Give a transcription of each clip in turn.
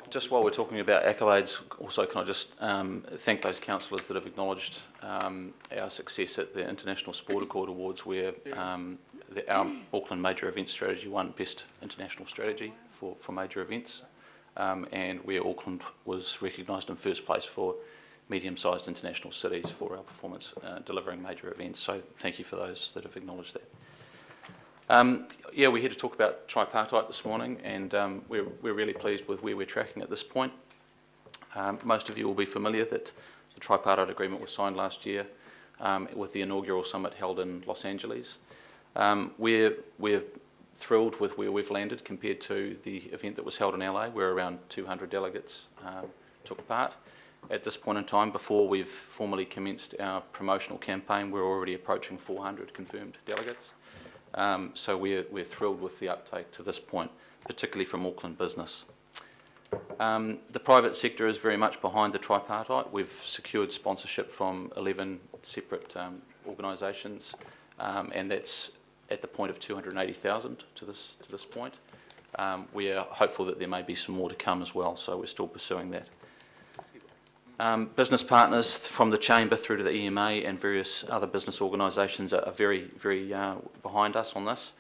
Just while we're talking about accolades, also can I just thank those councillors that have acknowledged our success at the International Sport Accord Awards, where our Auckland Major Events Strategy won Best International Strategy for major events, and where Auckland was recognised in first place for medium-sized international cities for our performance delivering major events. So thank you for those that have acknowledged that. Yeah, we're here to talk about tripartite this morning, and we're really pleased with where we're tracking at this point. Most of you will be familiar that the tripartite agreement was signed last year with the inaugural summit held in Los Angeles. We're thrilled with where we've landed compared to the event that was held in LA, where around 200 delegates took part. At this point in time, before we've formally commenced our promotional campaign, we're already approaching 400 confirmed delegates. So we're thrilled with the uptake to this point, particularly from Auckland business. The private sector is very much behind the tripartite. We've secured sponsorship from 11 separate organisations, and that's at the point of 280,000 to this point. We are hopeful that there may be some more to come as well, so we're still pursuing that. Business partners from the Chamber through to the EMA and various other business organisations are very, very behind us on this.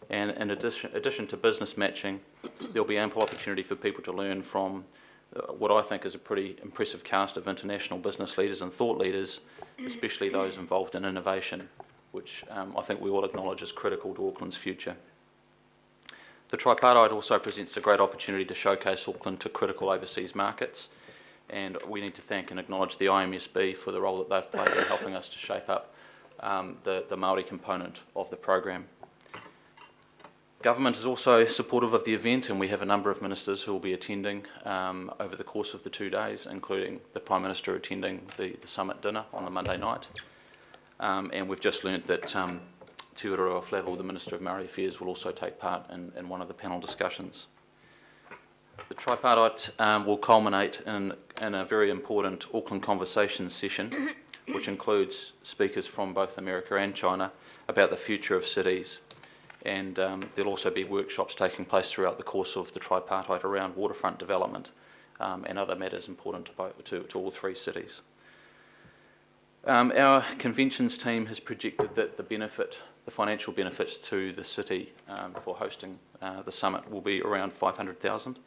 And in addition to business matching, there'll be ample opportunity for people to learn from what I think is a pretty impressive cast of international business leaders and thought leaders, especially those involved in innovation, which I think we all acknowledge is critical to Auckland's future. The tripartite also presents a great opportunity to showcase Auckland to critical overseas markets, and we need to thank and acknowledge the IMSB for the role that they've played in helping us to shape up the Māori component of the program. Government is also supportive of the event, and we have a number of ministers who will be attending over the course of the 2 days, including the Prime Minister attending the summit dinner on the Monday night. And we've just learnt that Te Ururoa Flavel, the Minister of Māori Affairs, will also take part in one of the panel discussions. The tripartite will culminate in a very important Auckland Conversations session, which includes speakers from both America and China about the future of cities. And there'll also be workshops taking place throughout the course of the tripartite around waterfront development and other matters important to all three cities. Our conventions team has projected that the financial benefits to the city for hosting the summit will be around 500,000.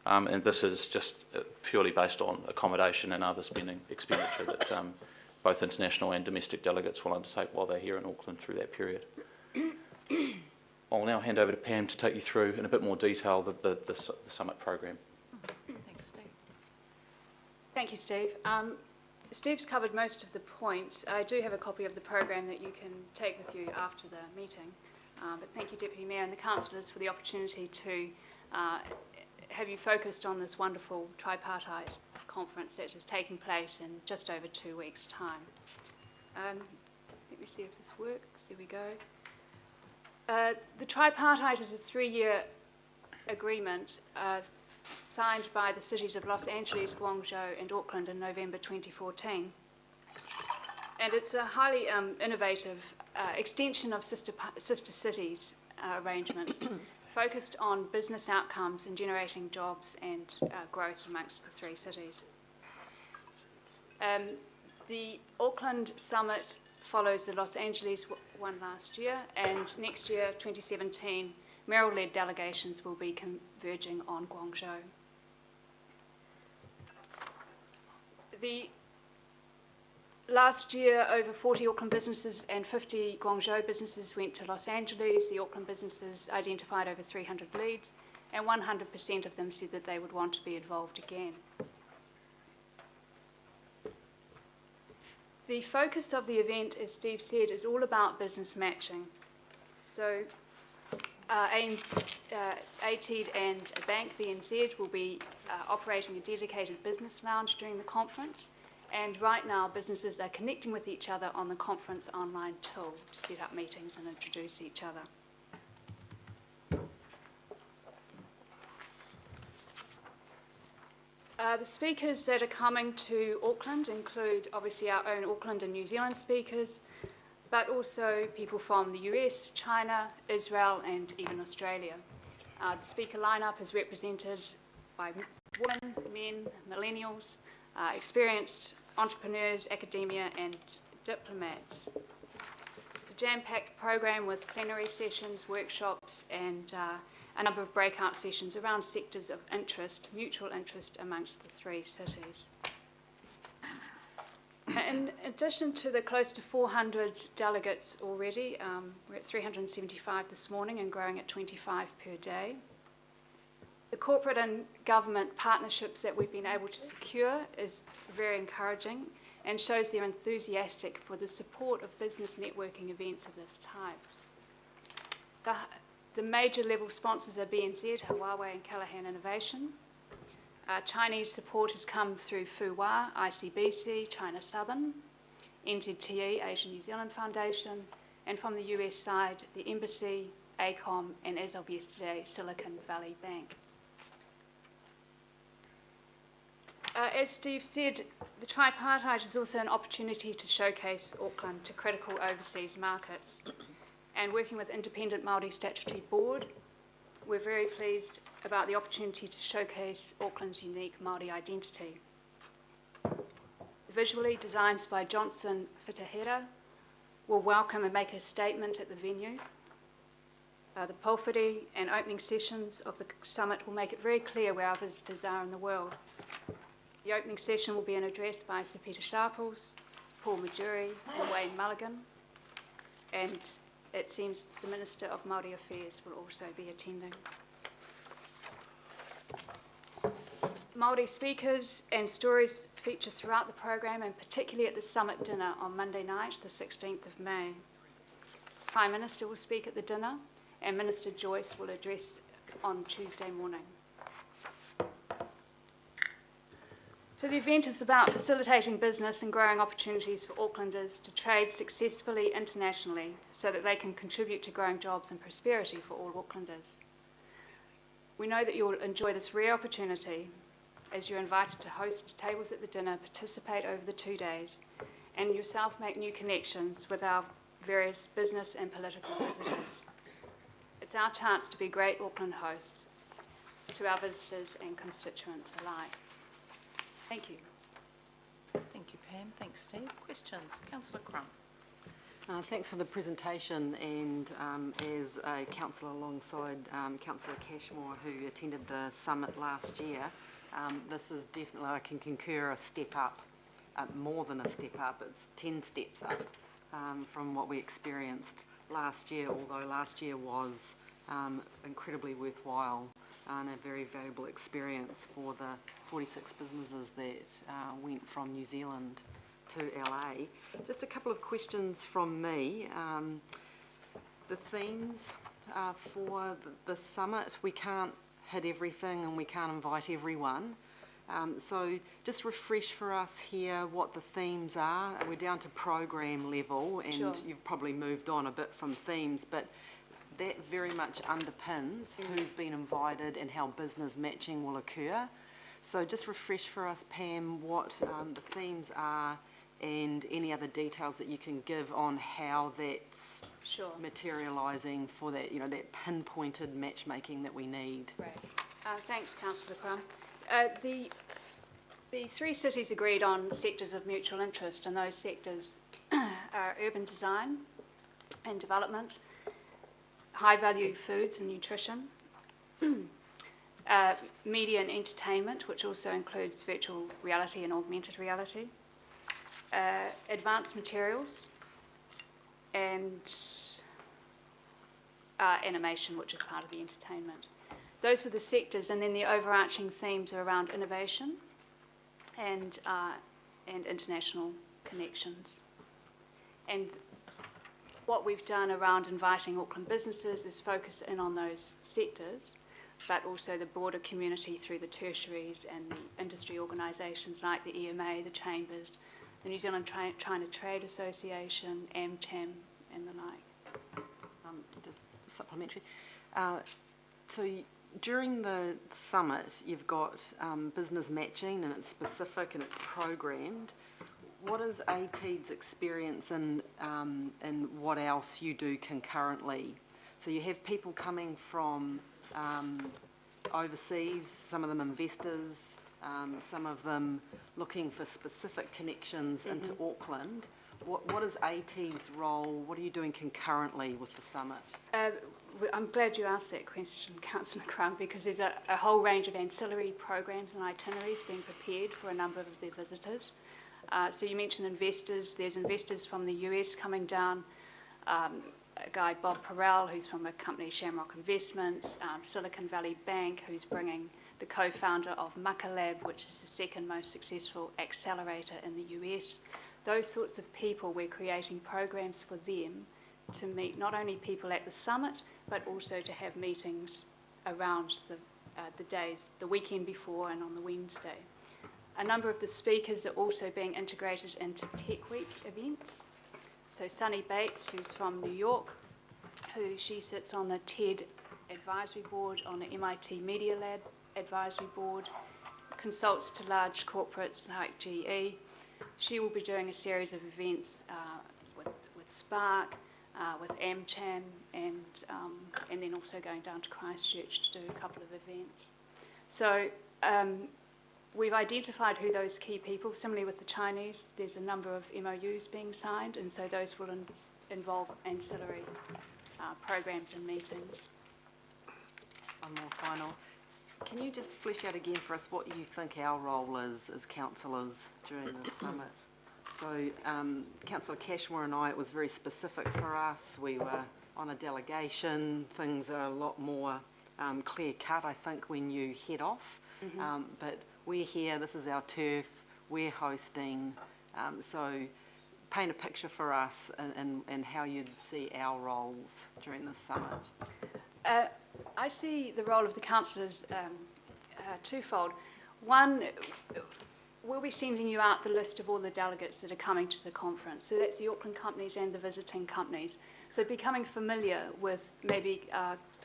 And this is just purely based on accommodation and other expenditure that both international and domestic delegates will undertake while they're here in Auckland through that period. I'll now hand over to Pam to take you through in a bit more detail the summit program. Thanks, Steve. Thank you, Steve. Steve's covered most of the points. I do have a copy of the program that you can take with you after the meeting. But thank you, Deputy Mayor and the councillors, for the opportunity to have you focused on this wonderful tripartite conference that is taking place in just over 2 weeks' time. Let me see if this works. There we go. The tripartite is a 3-year agreement signed by the cities of Los Angeles, Guangzhou and Auckland in November 2014. And it's a highly innovative extension of sister cities arrangements focused on business outcomes and generating jobs and growth amongst the three cities. The Auckland summit follows the Los Angeles one last year, and next year, 2017, Merrill-led delegations will be converging on Guangzhou. Last year, over 40 Auckland businesses and 50 Guangzhou businesses went to Los Angeles. The Auckland businesses identified over 300 leads, and 100% of them said that they would want to be involved again. The focus of the event, as Steve said, is all about business matching. So ATED and a bank, BNZ, will be operating a dedicated business lounge during the conference. And right now, businesses are connecting with each other on the conference online tool to set up meetings and introduce each other. The speakers that are coming to Auckland include obviously our own Auckland and New Zealand speakers, but also people from the US, China, Israel and even Australia. The speaker lineup is represented by women, men, millennials, experienced entrepreneurs, academia and diplomats. It's a jam-packed program with plenary sessions, workshops and a number of breakout sessions around sectors of interest, mutual interest amongst the three cities. In addition to the close to 400 delegates already, we're at 375 this morning and growing at 25 per day. The corporate and government partnerships that we've been able to secure is very encouraging and shows they're enthusiastic for the support of business networking events of this type. The major level sponsors are BNZ, Huawei and Callaghan Innovation. Chinese support has come through FUWA, ICBC, China Southern, NZTE, Asian New Zealand Foundation, and from the US side, the Embassy, ACOM, and as of yesterday, Silicon Valley Bank. As Steve said, the tripartite is also an opportunity to showcase Auckland to critical overseas markets. And working with Independent Māori Statutory Board, we're very pleased about the opportunity to showcase Auckland's unique Māori identity. Visually, designs by Johnson Fitahera will welcome and make a statement at the venue. The pulpity and opening sessions of the summit will make it very clear where our visitors are in the world. The opening session will be an address by Sir Peter Sharples, Paul Majuri and Wayne Mulligan, and it seems the Minister of Māori Affairs will also be attending. Māori speakers and stories feature throughout the program and particularly at the summit dinner on Monday night, the 16th of May. Prime Minister will speak at the dinner and Minister Joyce will address on Tuesday morning. So the event is about facilitating business and growing opportunities for Aucklanders to trade successfully internationally so that they can contribute to growing jobs and prosperity for all Aucklanders. We know that you'll enjoy this rare opportunity as you're invited to host tables at the dinner, participate over the 2 days, and yourself make new connections with our various business and political visitors. It's our chance to be great Auckland hosts to our visitors and constituents alike. Thank you. Thank you, Pam. Thanks, Steve. Questions? Councillor Crump. Thanks for the presentation, and as a councillor alongside Councillor Cashmore, who attended the summit last year, this is definitely, I can concur, a step up, more than a step up. It's 10 steps up from what we experienced last year, although last year was incredibly worthwhile and a very valuable experience for the 46 businesses that went from New Zealand to LA. Just a couple of questions from me. The themes for the summit, we can't hit everything and we can't invite everyone. So just refresh for us here what the themes are. We're down to program level and Sure. You've probably moved on a bit from themes, but that very much underpins who's been invited and how business matching will occur. So just refresh for us, Pam, what the themes are and any other details that you can give on how that's Sure. materialising for that, you know, that pinpointed matchmaking that we need. Great. Thanks, Councillor Crum. The three cities agreed on sectors of mutual interest, and those sectors are urban design and development, high-value foods and nutrition, media and entertainment, which also includes virtual reality and augmented reality, advanced materials, and animation, which is part of the entertainment. Those were the sectors, and then the overarching themes are around innovation and international connections. And what we've done around inviting Auckland businesses is focus in on those sectors, but also the broader community through the tertiaries and the industry organisations like the EMA, the Chambers, the New Zealand China Trade Association, AmCham, and the like. Just supplementary. So during the summit, you've got business matching, and it's specific and it's programmed. What is ATEED's experience in what else you do concurrently? So you have people coming from overseas, some of them investors, some of them looking for specific connections into Auckland. What is AT's role? What are you doing concurrently with the summit? I'm glad you asked that question, Councillor Crum, because there's a whole range of ancillary programs and itineraries being prepared for a number of their visitors. So you mentioned investors. There's investors from the US coming down. A guy, Bob Perel, who's from a company, Shamrock Investments, Silicon Valley Bank, who's bringing the co-founder of Maka Lab, which is the second most successful accelerator in the US. Those sorts of people, we're creating programs for them to meet not only people at the summit, but also to have meetings around the days, the weekend before and on the Wednesday. A number of the speakers are also being integrated into Tech Week events. So Sunny Bates, who's from New York, she sits on the TED advisory board, on the MIT Media Lab advisory board, consults to large corporates like GE. She will be doing a series of events with Spark, with AmCham, and then also going down to Christchurch to do a couple of events. So we've identified who those key people. Similarly with the Chinese, there's a number of MOUs being signed, and so those will involve ancillary programs and meetings. One more final. Can you just flesh out again for us what you think our role is as councillors during this summit? So Councillor Cashmore and I, it was very specific for us. We were on a delegation. Things are a lot more clear cut, I think, when you head off. But we're here, this is our turf, we're hosting. So paint a picture for us and how you'd see our roles during this summit. I see the role of the councillors twofold. One, we'll be sending you out the list of all the delegates that are coming to the conference. So that's the Auckland companies and the visiting companies. So becoming familiar with maybe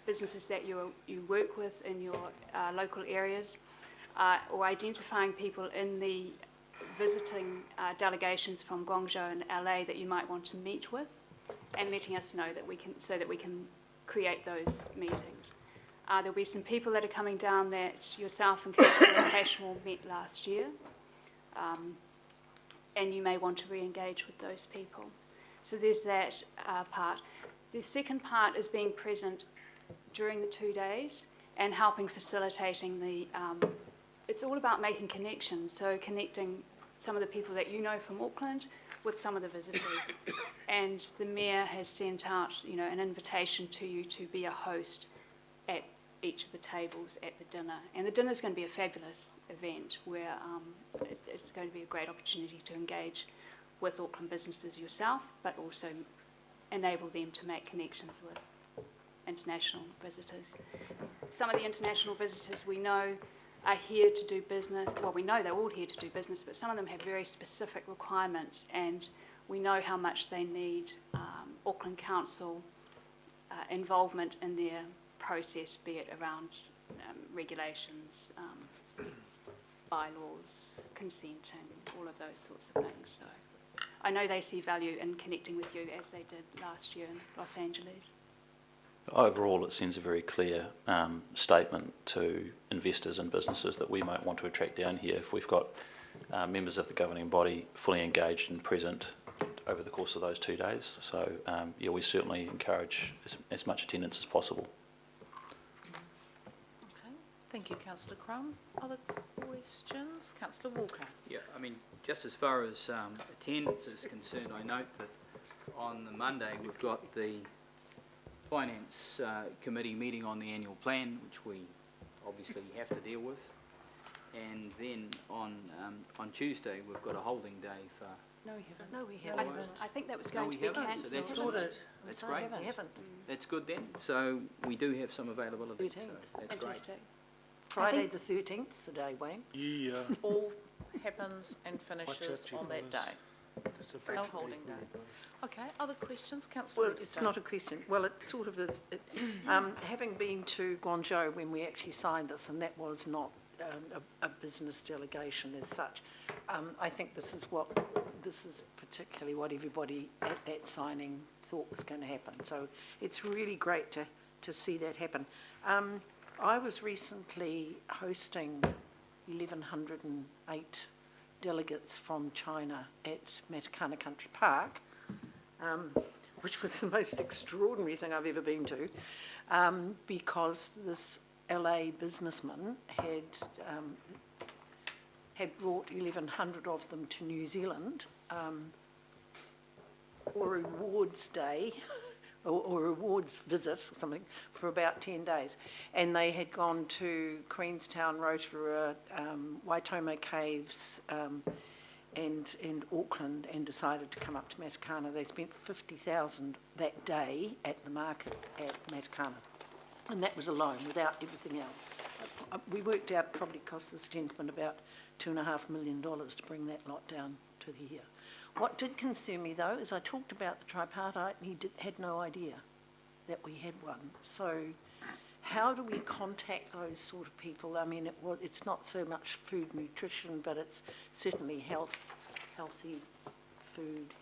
businesses that you work with in your local areas, or identifying people in the visiting delegations from Guangzhou and LA that you might want to meet with, and letting us know that we can create those meetings. There'll be some people that are coming down that yourself and Councillor Cashmore met last year, and you may want to re-engage with those people. So there's that part. The second part is being present during the 2 days and helping facilitating the, it's all about making connections, so connecting some of the people that you know from Auckland with some of the visitors. And the Mayor has sent out, an invitation to you to be a host at each of the tables at the dinner. And the dinner is going to be a fabulous event where it's going to be a great opportunity to engage with Auckland businesses yourself, but also enable them to make connections with international visitors. Some of the international visitors we know are here to do business. Well, we know they're all here to do business, but some of them have very specific requirements, and we know how much they need Auckland Council involvement in their process, be it around regulations, bylaws, consenting, all of those sorts of things. So I know they see value in connecting with you as they did last year in Los Angeles. Overall, it sends a very clear statement to investors and businesses that we might want to attract down here if we've got members of the governing body fully engaged and present over the course of those 2 days. So, yeah, we certainly encourage as much attendance as possible. Okay, thank you, Councillor Crum. Other questions? Councillor Walker. Yeah, just as far as attendance is concerned, I note that on the Monday we've got the Finance Committee meeting on the annual plan, which we obviously have to deal with, and then on Tuesday we've got a holding day for. No, we haven't. No, we haven't. I think that was No, going we to be haven't. So cancelled. that's Sorted. That's No, great. We haven't. That's good then. So we do have some availability. So that's great. Fantastic. Friday the 13th is the day, Wayne. Yeah, All happens and finishes actually on that was- day. that's a big No holding thing. day. Okay, other questions? Councillor Well, Webster. it's not a question. Well, it sort of is. Having been to Guangzhou when we actually signed this, and that was not a business delegation as such, I think this is particularly what everybody at that signing thought was going to happen. So it's really great to see that happen. I was recently hosting 1,108 delegates from China at Matakana Country Park, which was the most extraordinary thing I've ever been to, because this LA businessman had brought 1,100 of them to New Zealand for awards day, or awards visit or something, for about 10 days. And they had gone to Queenstown, Rotorua, Waitomo Caves, and Auckland, and decided to come up to Matakana. They spent $50,000 that day at the market at Matakana. And that was alone, without everything else. We worked out probably cost this gentleman about $2.5 million to bring that lot down to here. What did concern me, though, is I talked about the tripartite, and he had no idea that we had one. So how do we contact those sort of people? I mean, it's not so much food nutrition, but it's certainly healthy food,